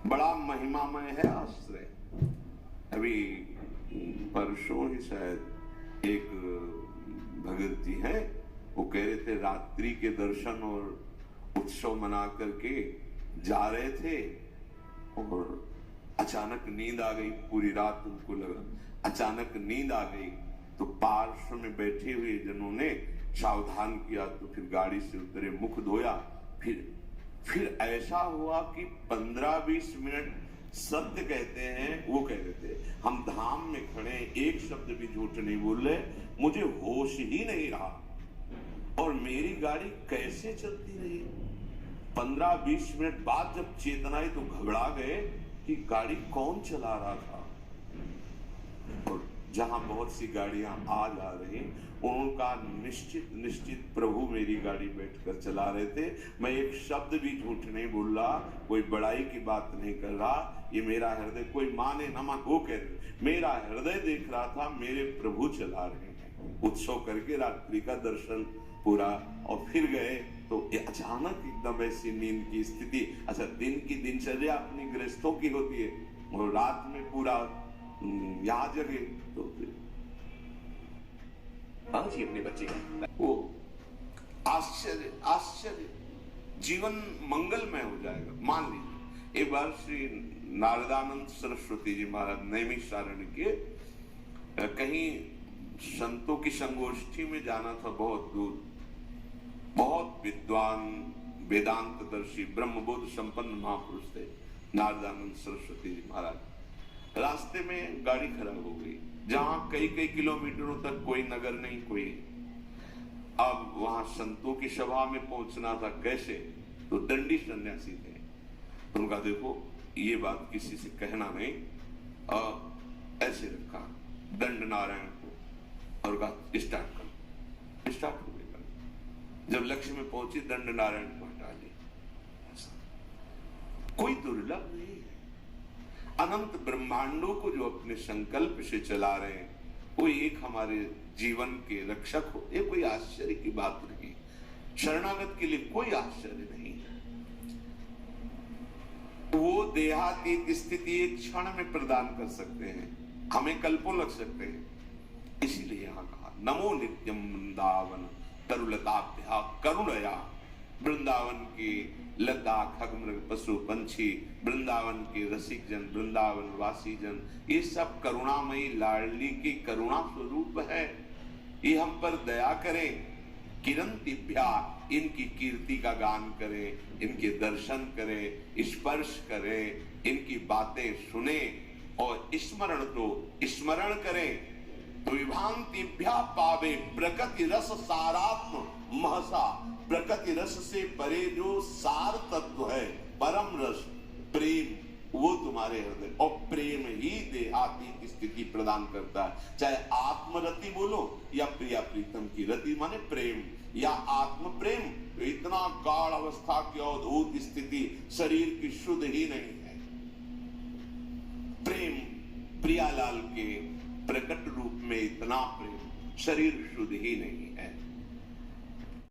बड़ा महिमामय है आश्रय। अभी परसों ही शायद एक भगत जी हैं, वो कह रहे थे रात्रि के दर्शन और उत्सव मना करके जा रहे थे और अचानक नींद आ गई। पूरी रात उनको लगा, अचानक नींद आ गई तो पार्श्व में बैठे हुए जनों ने सावधान किया, तो फिर गाड़ी से उतरे, मुख धोया, फिर ऐसा हुआ कि 15-20 मिनट सत्य कहते हैं। वो कह रहे थे हम धाम में खड़े, एक शब्द भी झूठ नहीं बोल रहे, मुझे होश ही नहीं रहा और मेरी गाड़ी कैसे चलती रही। 15-20 मिनट बाद जब चेतना आई तो घबरा गए कि गाड़ी कौन चला रहा था। और जहां बहुत सी गाड़ियां आ जा रही, उनका निश्चित प्रभु मेरी गाड़ी बैठकर चला रहे थे। मैं एक शब्द भी झूठ नहीं बोल रहा, कोई बड़ाई की बात नहीं कर रहा। ये मेरा हृदय, कोई माने न माने, वो कह रहे, मेरा हृदय देख रहा था मेरे प्रभु चला रहे हैं। उत्सव करके रात्रि का दर्शन पूरा और फिर गए तो अचानक एकदम ऐसी नींद की स्थिति। अच्छा, दिन की दिनचर्या अपनी गृहस्थों की होती है और रात में पूरा यहाँ जगे तो आज ही अपने बच्चे का वो आश्चर्य जीवन मंगलमय हो जाएगा। मान लीजिए एक बार श्री नारदानंद सरस्वती जी महाराज नैमिषारण्य के कहीं संतों की संगोष्ठी में जाना था, बहुत दूर। बहुत विद्वान वेदांतदर्शी ब्रह्मबोध संपन्न महापुरुष थे नारदानंद सरस्वती जी महाराज। रास्ते में गाड़ी खराब हो गई, जहां कई किलोमीटरों तक कोई नगर नहीं, कोई। अब वहां संतों की सभा में पहुंचना था, कैसे? तो दंडी सन्यासी थे, तो उनका देखो ये बात किसी से कहना नहीं, ऐसे रखा दंड नारायण को और कहा स्टार्ट कर। स्टार्ट हो गई। जब लक्ष्य में पहुंची दंड नारायण को हटा ली। कोई दुर्लभ नहीं है। अनंत ब्रह्मांडों को जो अपने संकल्प से चला रहे हैं, वो एक हमारे जीवन के रक्षक हो, ये कोई आश्चर्य की बात नहीं। शरणागत के लिए कोई आश्चर्य नहीं है। वो देहातीत स्थिति एक क्षण में प्रदान कर सकते हैं, हमें कल्पों लग सकते हैं। इसीलिए यहां कहा नमो नित्यम वृंदावन तरुलताभ्या करुणया। वृंदावन की लता खगमृग पशु पंछी, वृंदावन के रसिक जन, वृंदावन वासी जन, ये सब करुणामयी लाडली की करुणा स्वरूप है। ये हम पर दया करें। किरंतिभ्या, इनकी कीर्ति का गान करें, इनके दर्शन करें, स्पर्श करें, इनकी बातें सुने और स्मरण करें। विभांतिभ्या पावे प्रकृति रस सारात्म महसा। प्रकृति रस से परे जो सार तत्व है, परम रस प्रेम, वो तुम्हारे हृदय, और प्रेम ही देहाती स्थिति प्रदान करता है। चाहे आत्मरति बोलो या प्रिया प्रीतम की रति माने प्रेम या आत्म प्रेम, इतना गाढ़ अवस्था की अद्भुत स्थिति शरीर की शुद्ध ही नहीं है। प्रेम प्रियालाल के प्रकट रूप में इतना प्रेम, शरीर शुद्ध ही नहीं है।